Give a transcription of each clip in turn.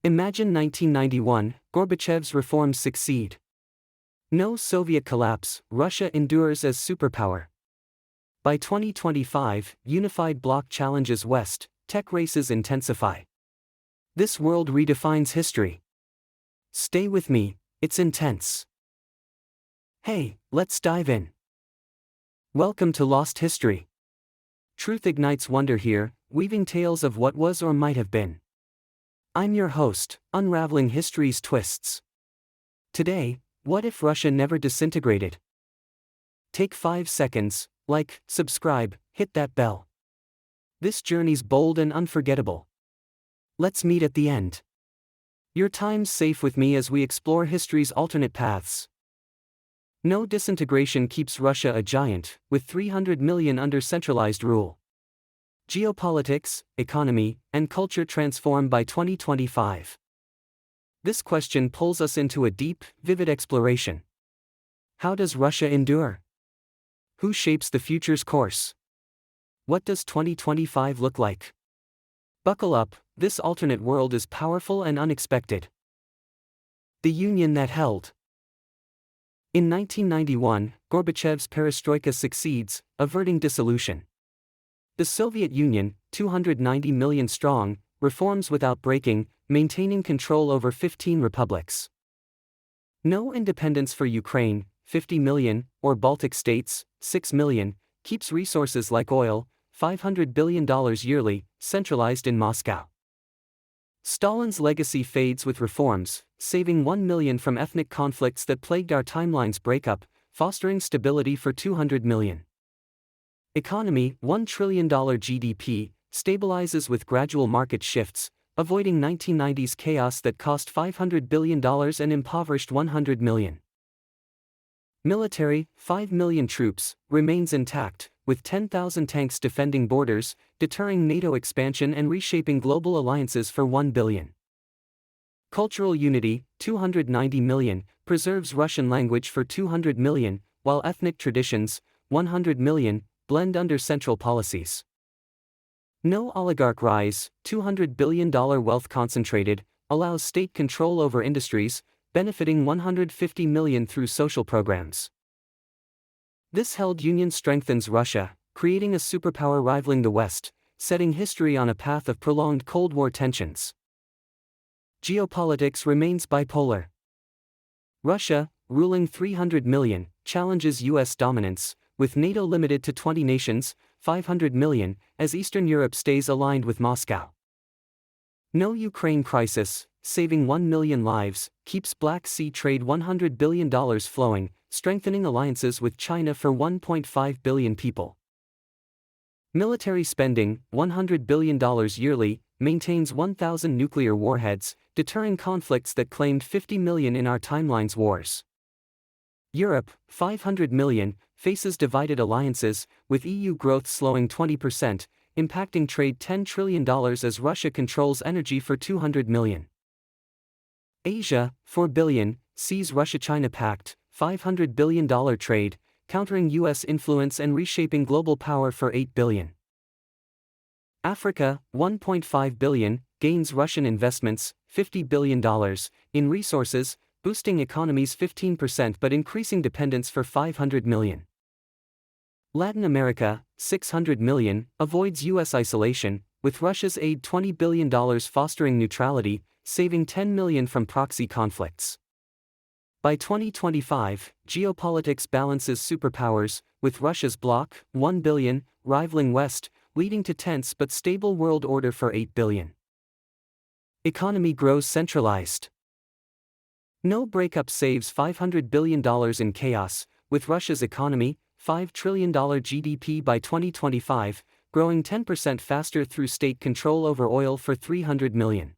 Imagine 1991, Gorbachev's reforms succeed. No Soviet collapse, Russia endures as superpower. By 2025, unified bloc challenges West, tech races intensify. This world redefines history. Stay with me, it's intense. Hey, let's dive in. Welcome to Lost History. Truth ignites wonder here, weaving tales of what was or might have been. I'm your host, unraveling history's twists. Today, what if Russia never disintegrated? Take 5 seconds, like, subscribe, hit that bell. This journey's bold and unforgettable. Let's meet at the end. Your time's safe with me as we explore history's alternate paths. No disintegration keeps Russia a giant, with 300 million under centralized rule. Geopolitics, economy, and culture transform by 2025. This question pulls us into a deep, vivid exploration. How does Russia endure? Who shapes the future's course? What does 2025 look like? Buckle up, this alternate world is powerful and unexpected. The union that held. In 1991, Gorbachev's perestroika succeeds, averting dissolution. The Soviet Union, 290 million strong, reforms without breaking, maintaining control over 15 republics. No independence for Ukraine, 50 million, or Baltic states, 6 million, keeps resources like oil, $500 billion yearly, centralized in Moscow. Stalin's legacy fades with reforms, saving 1 million from ethnic conflicts that plagued our timeline's breakup, fostering stability for 200 million. Economy, $1 trillion GDP, stabilizes with gradual market shifts, avoiding 1990s chaos that cost $500 billion and impoverished 100 million. Military, 5 million troops, remains intact, with 10,000 tanks defending borders, deterring NATO expansion and reshaping global alliances for 1 billion. Cultural unity, 290 million, preserves Russian language for 200 million, while ethnic traditions, 100 million, blend under central policies. No oligarch rise, $200 billion wealth concentrated, allows state control over industries, benefiting 150 million through social programs. This held union strengthens Russia, creating a superpower rivaling the West, setting history on a path of prolonged Cold War tensions. Geopolitics remains bipolar. Russia, ruling 300 million, challenges US dominance, with NATO limited to 20 nations, 500 million, as Eastern Europe stays aligned with Moscow. No Ukraine crisis, saving 1 million lives, keeps Black Sea trade $100 billion flowing, strengthening alliances with China for 1.5 billion people. Military spending, $100 billion yearly, maintains 1,000 nuclear warheads, deterring conflicts that claimed 50 million in our timeline's wars. Europe, 500 million, faces divided alliances, with EU growth slowing 20%, impacting trade $10 trillion as Russia controls energy for 200 million. Asia, 4 billion, sees Russia-China pact, $500 billion trade, countering US influence and reshaping global power for 8 billion. Africa, 1.5 billion, gains Russian investments, $50 billion, in resources, boosting economies 15% but increasing dependence for 500 million. Latin America, 600 million, avoids US isolation, with Russia's aid $20 billion fostering neutrality, saving 10 million from proxy conflicts. By 2025, geopolitics balances superpowers, with Russia's bloc, 1 billion, rivaling West, leading to tense but stable world order for 8 billion. Economy grows centralized. No breakup saves $500 billion in chaos, with Russia's economy, $5 trillion GDP by 2025, growing 10% faster through state control over oil for 300 million.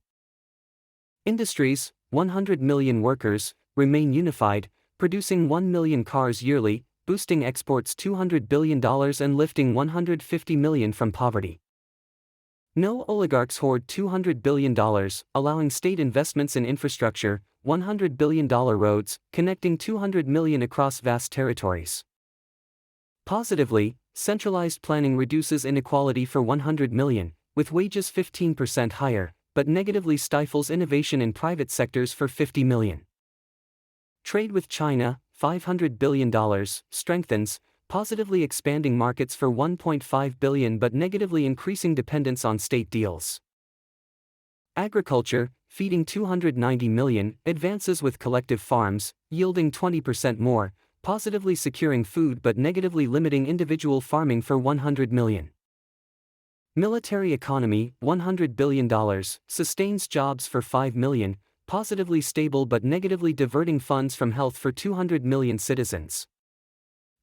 Industries, 100 million workers, remain unified, producing 1 million cars yearly, boosting exports $200 billion and lifting 150 million from poverty. No oligarchs hoard $200 billion, allowing state investments in infrastructure, $100 billion roads, connecting 200 million across vast territories. Positively, centralized planning reduces inequality for 100 million, with wages 15% higher, but negatively stifles innovation in private sectors for $50 million. Trade with China, $500 billion, strengthens, positively expanding markets for $1.5 billion but negatively increasing dependence on state deals. Agriculture, feeding $290 million, advances with collective farms, yielding 20% more, positively securing food but negatively limiting individual farming for $100 million. Military economy, $100 billion, sustains jobs for $5 million, positively stable but negatively diverting funds from health for 200 million citizens.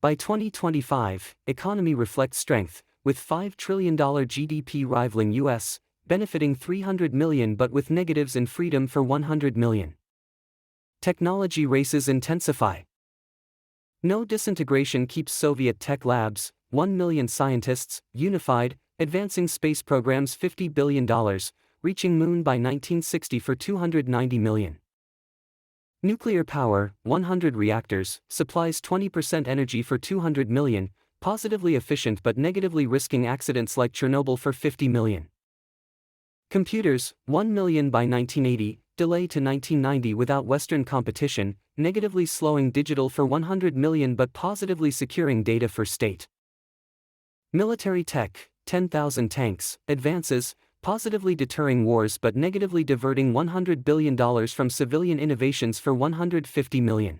By 2025, economy reflects strength, with $5 trillion GDP rivaling US, benefiting 300 million but with negatives in freedom for 100 million. Technology races intensify. No disintegration keeps Soviet tech labs, 1 million scientists, unified, advancing space programs $50 billion, reaching moon by 1960 for 290 million. Nuclear power, 100 reactors, supplies 20% energy for 200 million, positively efficient but negatively risking accidents like Chernobyl for 50 million. Computers, 1 million by 1980, delay to 1990 without Western competition, negatively slowing digital for 100 million but positively securing data for state. Military tech, 10,000 tanks, advances, positively deterring wars but negatively diverting $100 billion from civilian innovations for 150 million.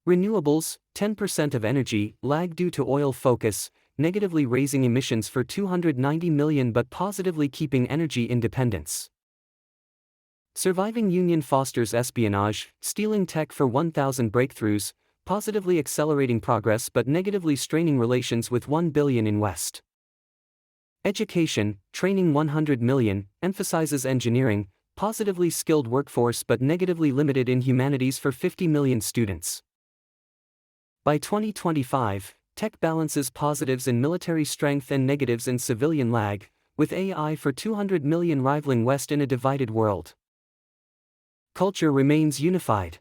Renewables, 10% of energy, lag due to oil focus, negatively raising emissions for 290 million but positively keeping energy independence. Surviving Union fosters espionage, stealing tech for 1,000 breakthroughs, positively accelerating progress but negatively straining relations with 1 billion in West. Education, training 100 million, emphasizes engineering, positively skilled workforce but negatively limited in humanities for 50 million students. By 2025, tech balances positives in military strength and negatives in civilian lag, with AI for 200 million rivaling West in a divided world. Culture remains unified.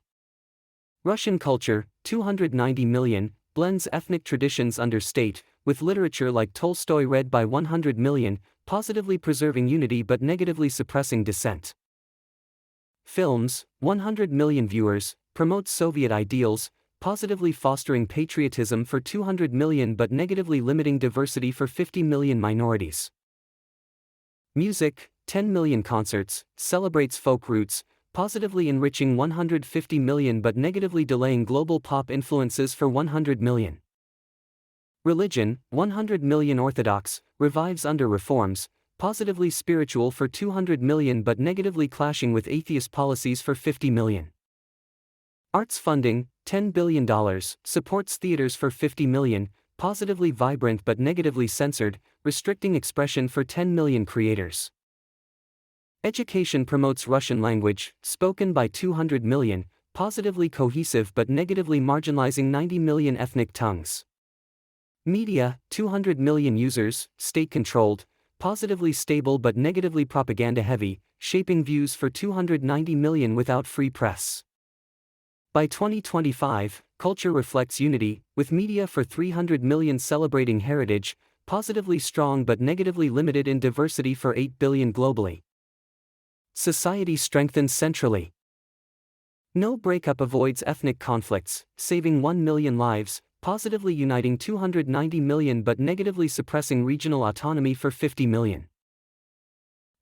Russian culture, 290 million, blends ethnic traditions under state, with literature like Tolstoy read by 100 million, positively preserving unity but negatively suppressing dissent. Films, 100 million viewers, promotes Soviet ideals, positively fostering patriotism for 200 million but negatively limiting diversity for 50 million minorities. Music, 10 million concerts, celebrates folk roots, positively enriching 150 million but negatively delaying global pop influences for 100 million. Religion, 100 million Orthodox, revives under reforms, positively spiritual for 200 million but negatively clashing with atheist policies for 50 million. Arts funding, $10 billion, supports theaters for 50 million, positively vibrant but negatively censored, restricting expression for 10 million creators. Education promotes Russian language, spoken by 200 million, positively cohesive but negatively marginalizing 90 million ethnic tongues. Media, 200 million users, state-controlled, positively stable but negatively propaganda-heavy, shaping views for 290 million without free press. By 2025, culture reflects unity, with media for 300 million celebrating heritage, positively strong but negatively limited in diversity for 8 billion globally. Society strengthens centrally. No breakup avoids ethnic conflicts, saving 1 million lives, positively uniting 290 million but negatively suppressing regional autonomy for 50 million.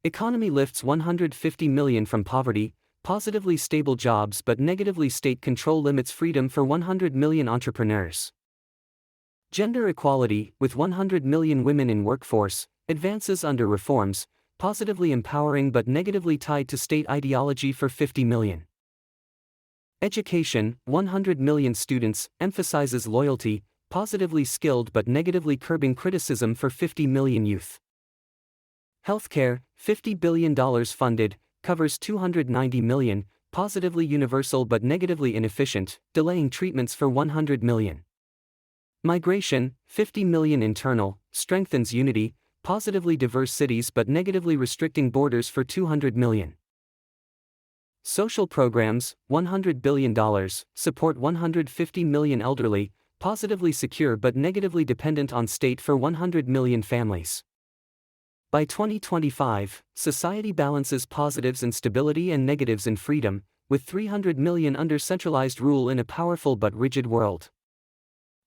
Economy lifts 150 million from poverty, positively stable jobs but negatively state control limits freedom for 100 million entrepreneurs. Gender equality, with 100 million women in workforce, advances under reforms, positively empowering but negatively tied to state ideology for 50 million. Education, 100 million students, emphasizes loyalty, positively skilled but negatively curbing criticism for 50 million youth. Healthcare, $50 billion funded, covers 290 million, positively universal but negatively inefficient, delaying treatments for 100 million. Migration, 50 million internal, strengthens unity, positively diverse cities but negatively restricting borders for 200 million. Social programs, $100 billion, support 150 million elderly, positively secure but negatively dependent on state for 100 million families. By 2025, society balances positives in stability and negatives in freedom, with 300 million under centralized rule in a powerful but rigid world.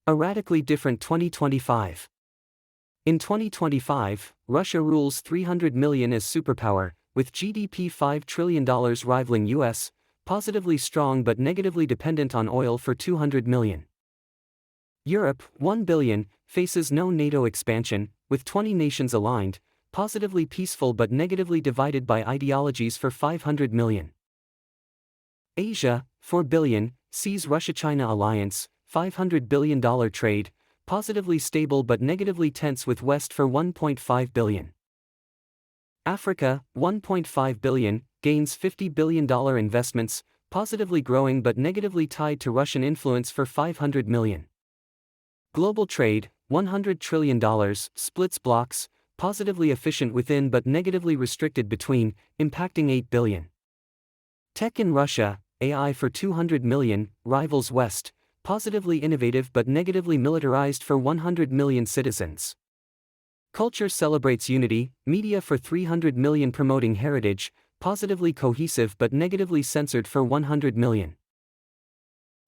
A radically different 2025. In 2025, Russia rules 300 million as superpower, with GDP $5 trillion rivaling US, positively strong but negatively dependent on oil for 200 million. Europe, 1 billion, faces no NATO expansion, with 20 nations aligned, positively peaceful but negatively divided by ideologies for 500 million. Asia, 4 billion, sees Russia-China alliance, $500 billion trade, positively stable but negatively tense with West for 1.5 billion. Africa, 1.5 billion, gains $50 billion investments, positively growing but negatively tied to Russian influence for 500 million. Global trade, $100 trillion, splits blocks, positively efficient within but negatively restricted between, impacting 8 billion. Tech in Russia, AI for 200 million, rivals West, positively innovative but negatively militarized for 100 million citizens. Culture celebrates unity, media for 300 million promoting heritage, positively cohesive but negatively censored for 100 million.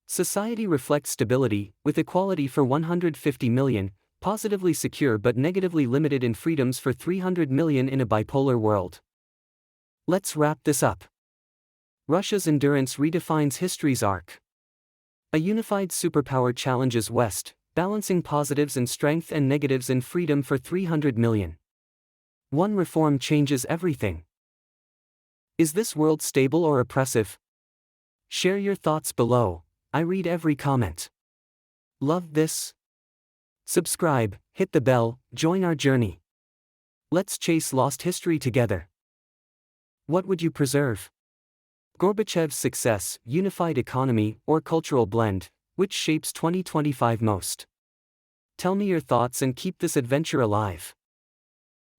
Society reflects stability, with equality for 150 million, positively secure but negatively limited in freedoms for 300 million in a bipolar world. Let's wrap this up. Russia's endurance redefines history's arc. A unified superpower challenges West, balancing positives and strength and negatives in freedom for 300 million. One reform changes everything. Is this world stable or oppressive? Share your thoughts below. I read every comment. Love this? Subscribe, hit the bell, join our journey. Let's chase lost history together. What would you preserve? Gorbachev's success, unified economy, or cultural blend, which shapes 2025 most? Tell me your thoughts and keep this adventure alive.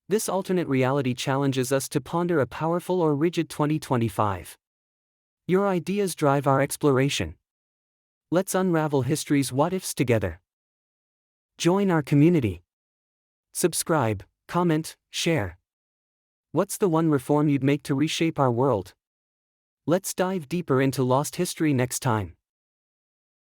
This alternate reality challenges us to ponder a powerful or rigid 2025. Your ideas drive our exploration. Let's unravel history's what-ifs together. Join our community. Subscribe, comment, share. What's the one reform you'd make to reshape our world? Let's dive deeper into lost history next time.